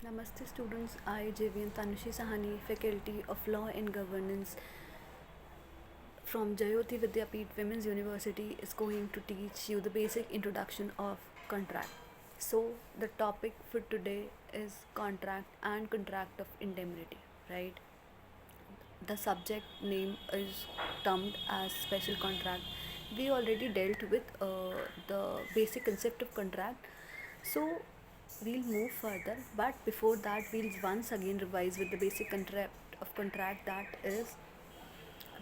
Namaste students, I JVN Tanushi Sahani, Faculty of Law and Governance from Jayoti Vidyapeeth Women's University is going to teach you the basic introduction of contract. So the topic for today is contract and contract of indemnity, right? The subject name is termed as special contract. We already dealt with the basic concept of contract, so we'll move further. But before that, we'll once again revise with the basic contract, that is,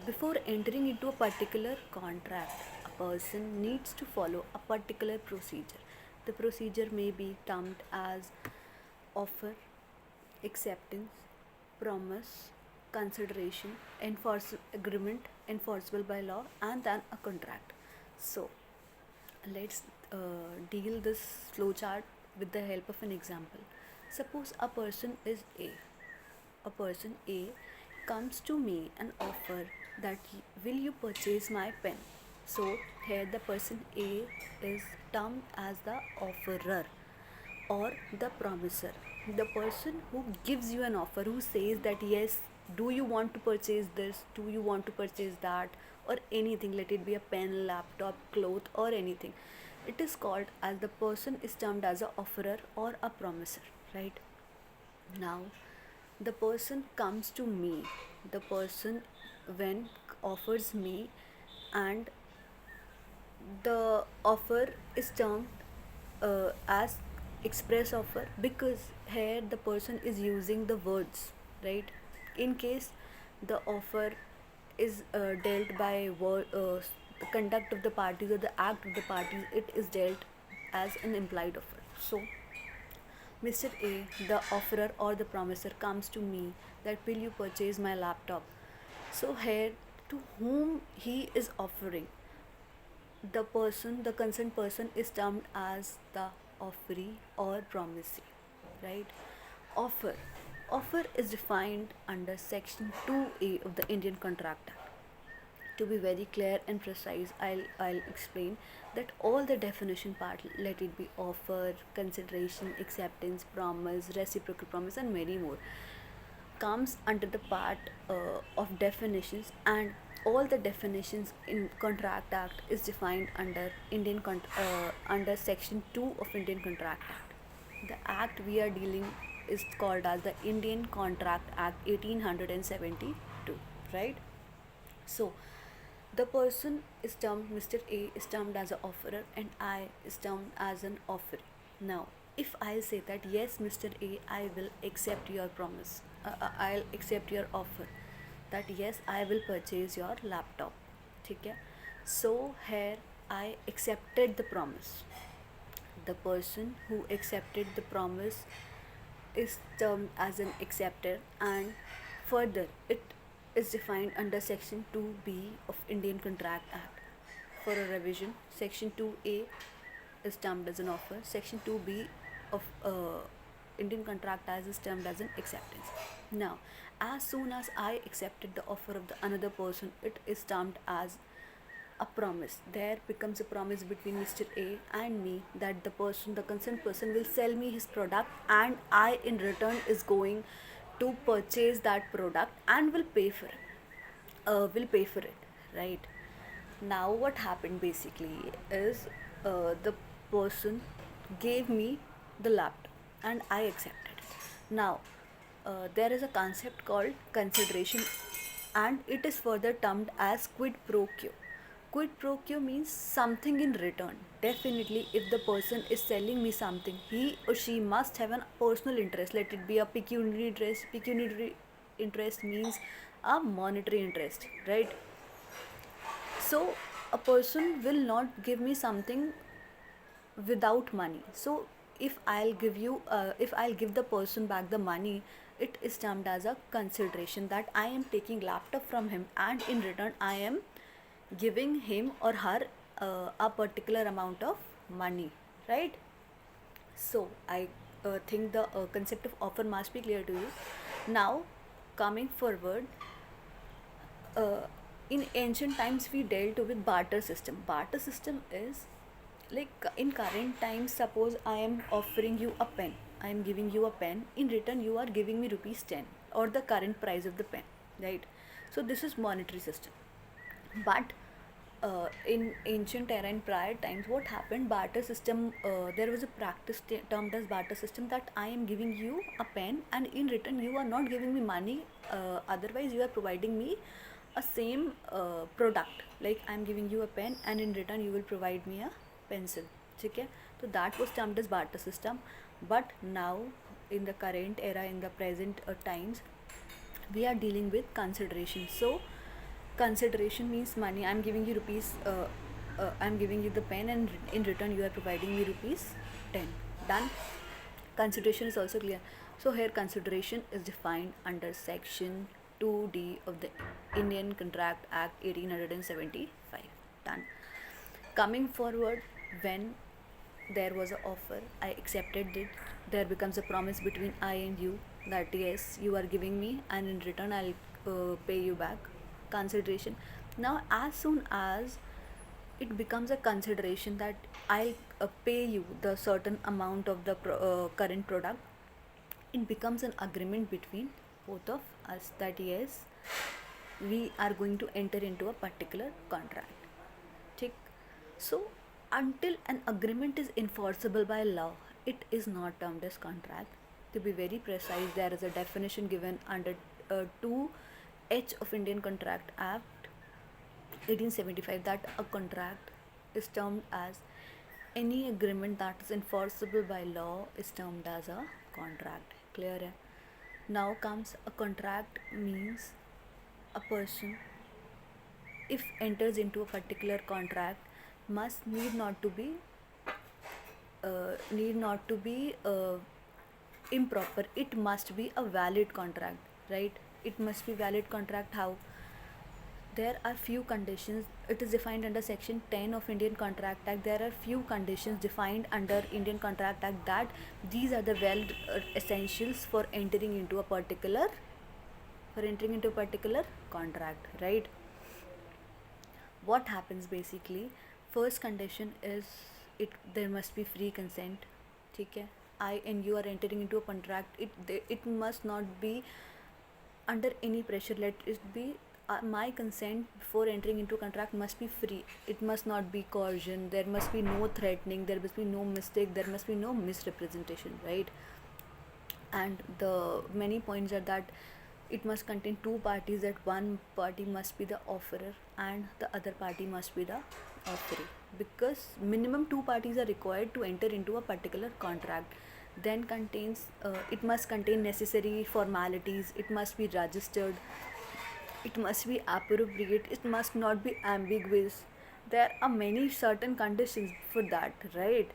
before entering into a particular contract, a person needs to follow a particular procedure. The procedure may be termed as offer, acceptance, promise, consideration, enforce agreement enforceable by law, and then a contract. So let's deal this flowchart with the help of an example. Suppose a person is A. A person A comes to me and offer that will you purchase my pen. So here the person A is termed as the offerer or the promiser, the person who gives you an offer, who says that yes, do you want to purchase this, do you want to purchase that, or anything, let it be a pen, laptop, cloth, or anything. It is called as, the person is termed as a offerer or a promiser, right? Now the person comes to me, the person when offers me, and the offer is termed as express offer, because here the person is using the words, right? In case the offer is dealt by the conduct of the parties or the act of the parties, it is dealt as an implied offer. So Mr. A, the offerer or the promiser, comes to me that will you purchase my laptop. So here, to whom he is offering, the person, the concerned person, is termed as the offeree or promisee, right? Offer. Offer is defined under Section 2A of the Indian Contract Act. To be very clear and precise, I'll explain that all the definition part, let it be offer, consideration, acceptance, promise, reciprocal promise, and many more, comes under the part of definitions, and all the definitions in contract act is defined under under section 2 of Indian Contract Act. The act we are dealing is called as the Indian Contract Act 1872, right? So the person is termed, Mr. A is termed as an offerer and I is termed as an offeree. Now, if I say that yes, Mr. A, I will accept your promise, I'll accept your offer, that yes, I will purchase your laptop. ठीक है? So here I accepted the promise. The person who accepted the promise is termed as an acceptor, and further it is defined under section 2B of Indian Contract Act. For a revision, section 2A is termed as an offer, section 2B of Indian Contract Act is termed as an acceptance. Now, as soon as I accepted the offer of the another person, it is termed as a promise. There becomes a promise between Mr. A and me that the person, the concerned person, will sell me his product, and I in return is going to purchase that product and will pay for it. Right? Now what happened basically is, the person gave me the laptop and I accepted it. Now there is a concept called consideration, and it is further termed as quid pro quo. Quid pro quo means something in return. Definitely, if the person is selling me something, he or she must have a personal interest. Let it be a pecuniary interest. Pecuniary interest means a monetary interest, right? So a person will not give me something without money. So if I'll give the person back the money, it is termed as a consideration, that I am taking laptop from him and in return I am giving him or her a particular amount of money, right? So I think the concept of offer must be clear to you. Now, coming forward, uh, in ancient times we dealt with barter system. Barter system is like, in current times, suppose I am offering you a pen, I am giving you a pen, in return you are giving me rupees 10 or the current price of the pen, right? So this is monetary system. But in ancient era and prior times, what happened, barter system, there was a practice termed as barter system, that I am giving you a pen and in return you are not giving me money, otherwise you are providing me a same product, like I am giving you a pen and in return you will provide me a pencil. Okay, so that was termed as barter system. But now in the current era, in the present times, we are dealing with consideration. So consideration means money. I'm giving you rupees, I'm giving you the pen and in return you are providing me rupees 10. Done. Consideration is also clear. So here consideration is defined under section 2D of the Indian Contract Act 1875. Done. Coming forward, when there was an offer, I accepted it, there becomes a promise between I and you that yes, you are giving me and in return I'll pay you back. Consideration. Now as soon as it becomes a consideration that I'll pay you the certain amount of the current product, it becomes an agreement between both of us that yes, we are going to enter into a particular contract. ठीक. So until an agreement is enforceable by law, it is not termed as contract. To be very precise, there is a definition given under 2H of Indian Contract Act 1875 that a contract is termed as any agreement that is enforceable by law is termed as a contract. Clear hai? Now comes a contract means a person, if enters into a particular contract, must need not to be improper. It must be a valid contract, right? It must be valid contract. How? There are few conditions. It is defined under section 10 of Indian Contract Act. There are few conditions defined under Indian Contract Act that these are the essentials for entering into a particular contract, right? What happens basically, first condition is there must be free consent. ठीक है, I and you are entering into a contract, it must not be under any pressure. Let it be my consent before entering into a contract must be free. It must not be coercion, there must be no threatening, there must be no mistake, there must be no misrepresentation, right? And the many points are that it must contain two parties, that one party must be the offerer and the other party must be the offeree, because minimum two parties are required to enter into a particular contract. Then contains it must contain necessary formalities, it must be registered, it must be appropriate, it must not be ambiguous. There are many certain conditions for that, right?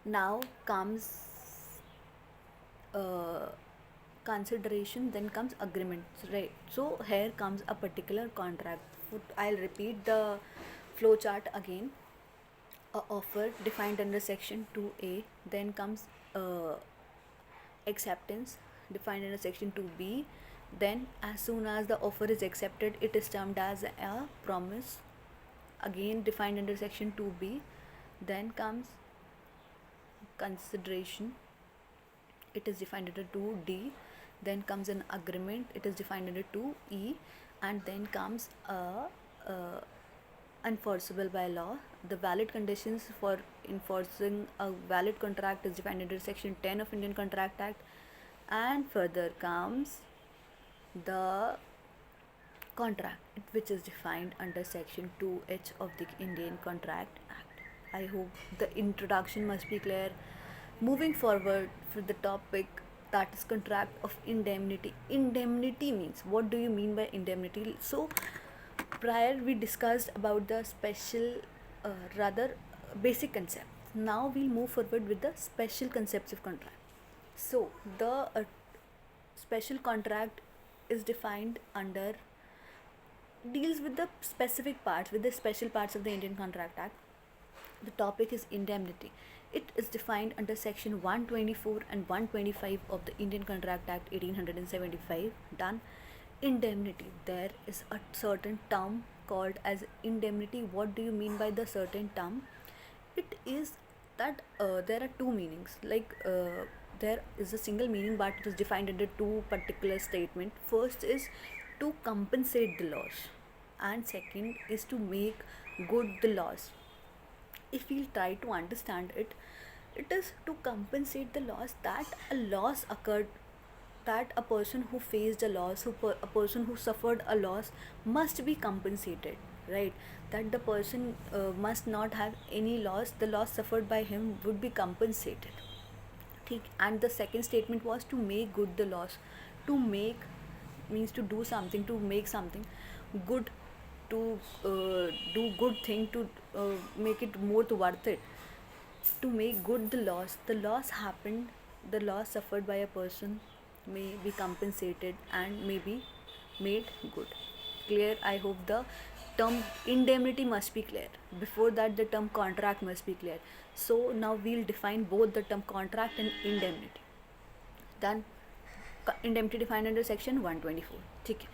Now comes consideration, then comes agreement, right? So here comes a particular contract. I'll repeat the flow chart again. A offer defined under section 2A, then comes acceptance defined under section 2B. Then as soon as the offer is accepted, it is termed as a promise, again defined under section 2B. Then comes consideration, it is defined under 2D. Then comes an agreement, it is defined under 2E. And then comes enforceable by law. The valid conditions for enforcing a valid contract is defined under section 10 of Indian Contract Act. And further comes the contract, which is defined under section 2H of the Indian Contract Act. I hope the introduction must be clear. Moving forward for the topic, that is contract of indemnity. Indemnity means, what do you mean by indemnity? So prior we discussed about the special rather basic concept. Now we'll move forward with the special concepts of contract. So the special contract is defined under, deals with the specific parts, with the special parts of the Indian Contract Act. The topic is indemnity. It is defined under section 124 and 125 of the Indian Contract Act 1875. Done. Indemnity. There is a certain term called as indemnity. What do you mean by the certain term? It is that there are two meanings. There is a single meaning, but it is defined under two particular statement. First is to compensate the loss, and second is to make good the loss. If we try to understand it, it is to compensate the loss, that a loss occurred, that a person who faced a loss, a person who suffered a loss must be compensated, right? That the person must not have any loss, the loss suffered by him would be compensated. ठीक. And the second statement was to make good the loss. To make means to do something, to make something good, to do good thing, to make it more to worth it, to make good the loss. The loss happened, the loss suffered by a person may be compensated and may be made good. Clear? I hope the term indemnity must be clear. Before that, the term contract must be clear. So now we'll define both the term contract and indemnity. Done. Indemnity defined under section 124. Okay.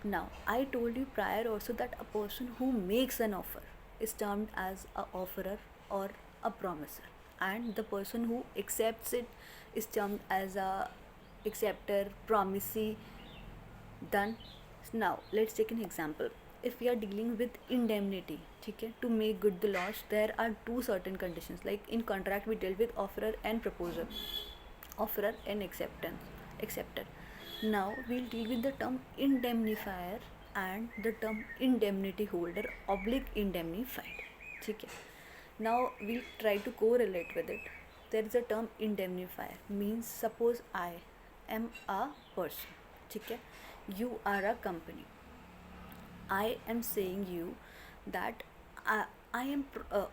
Now I told you prior also that a person who makes an offer is termed as a offerer or a promiser, and the person who accepts it is termed as a acceptor, promisee. Done. Now let's take an example. If we are dealing with indemnity, okay, to make good the loss, there are two certain conditions. Like in contract, we deal with offerer and proposer, offerer and acceptor. Now we'll deal with the term indemnifier and the term indemnity holder oblique indemnified. Okay. Now we'll try to correlate with it. There is a term indemnifier, means suppose I am a person, okay, you are a company. I am saying you that I am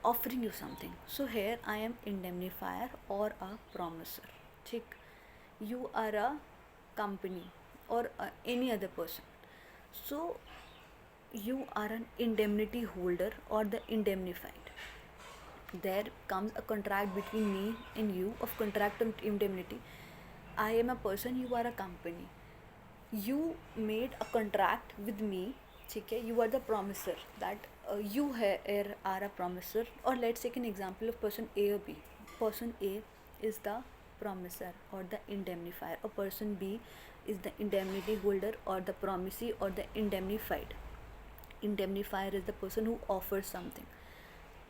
offering you something. So here I am indemnifier or a promiser. ठीक. You are a company or any other person. So you are an indemnity holder or the indemnified. There comes a contract between me and you of contract of indemnity. I am a person, you are a company. You made a contract with me. Okay, you are the promiser, that you here are a promiser. Or let's take an example of person A or B. Person A is the promiser or the indemnifier, or person B is the indemnity holder or the promisee or the indemnified. Indemnifier is the person who offers something,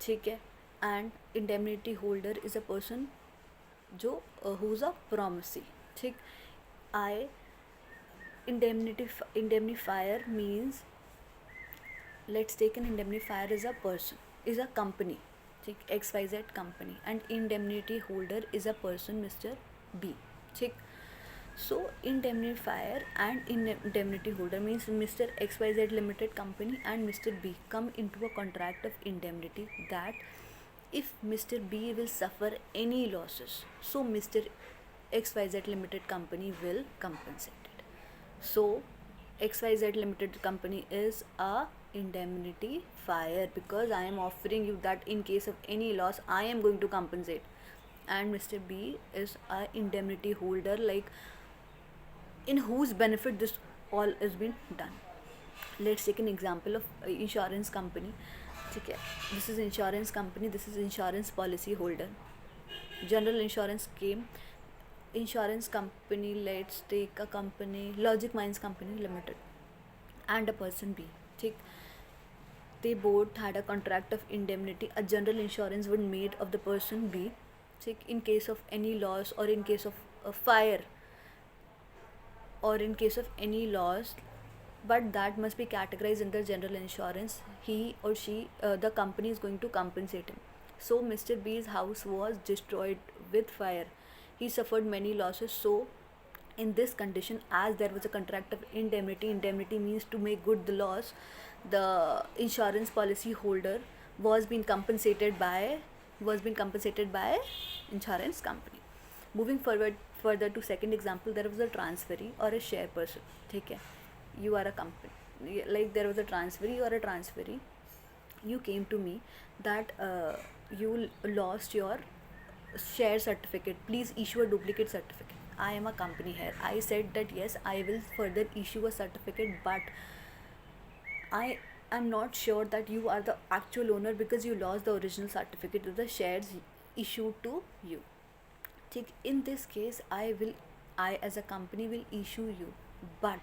ठीक है, and indemnity holder is a person जो who's a promisee. ठीक. I indemnifier means, let's take an indemnifier is a person, is a company, ठीक, XYZ company, and indemnity holder is a person, Mr. B. ठीक. So indemnifier and indemnity holder means Mr. XYZ limited company and Mr. B come into a contract of indemnity that if Mr. B will suffer any losses, so Mr. XYZ limited company will compensate it. So XYZ limited company is a indemnity fire, because I am offering you that in case of any loss I am going to compensate, and Mr. B is a indemnity holder, like in whose benefit this all is being done. Let's take an example of insurance company. Okay, this is insurance company, this is insurance policy holder. General insurance came, insurance company, let's take a company Logic Minds Company Limited and a person B. ठीक. They both had a contract of indemnity. A general insurance was made of the person B, ठीक, in case of any loss or in case of a fire or in case of any loss, but that must be categorized under general insurance. He or she, the company is going to compensate him. So Mr. B's house was destroyed with fire. He suffered many losses. So in this condition, as there was a contract of indemnity means to make good the loss, the insurance policy holder was being compensated by insurance company. Moving further to second example, there was a transferee or a share person. ठीक है, you are a company, like there was a transferee or a transferee. You came to me that you lost your share certificate, please issue a duplicate certificate. I am a company here. I said that yes, I will further issue a certificate, but I am not sure that you are the actual owner because you lost the original certificate of the shares issued to you. ठीक, in this case I as a company will issue you, but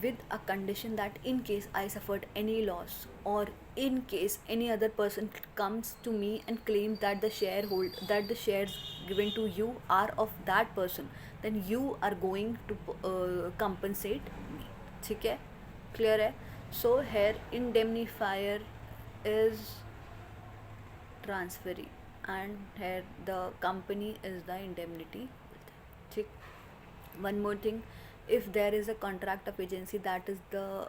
with a condition that in case I suffered any loss, or in case any other person comes to me and claims that the shares given to you are of that person, then you are going to compensate me. ठीक है, clear है? So here indemnifier is transferee, and here the company is the indemnity. ठीक, one more thing, if there is a contract of agency, that is the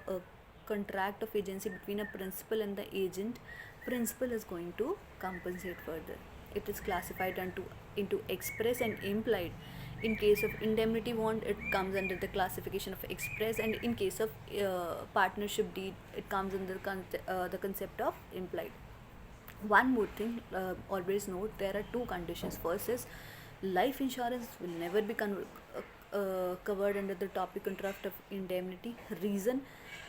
contract of agency between a principal and the agent, principal is going to compensate further. It is classified into express and implied. In case of indemnity bond, it comes under the classification of express, and in case of partnership deed, it comes under the concept of implied. One more thing, always note there are two conditions. First is life insurance will never be covered under the topic contract of indemnity. Reason,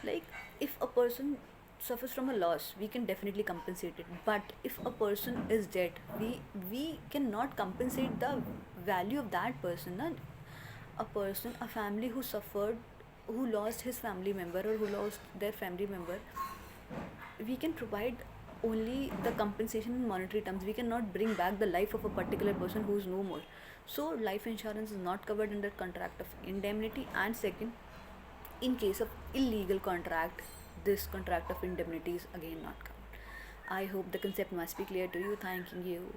like if a person suffers from a loss, we can definitely compensate it, but if a person is dead, we cannot compensate the value of that person, na? A family who suffered, who lost his family member, or who lost their family member, we can provide only the compensation in monetary terms. We cannot bring back the life of a particular person who is no more. So life insurance is not covered under contract of indemnity. And second, in case of illegal contract, this contract of indemnity is again not covered. I hope the concept must be clear to you. Thanking you.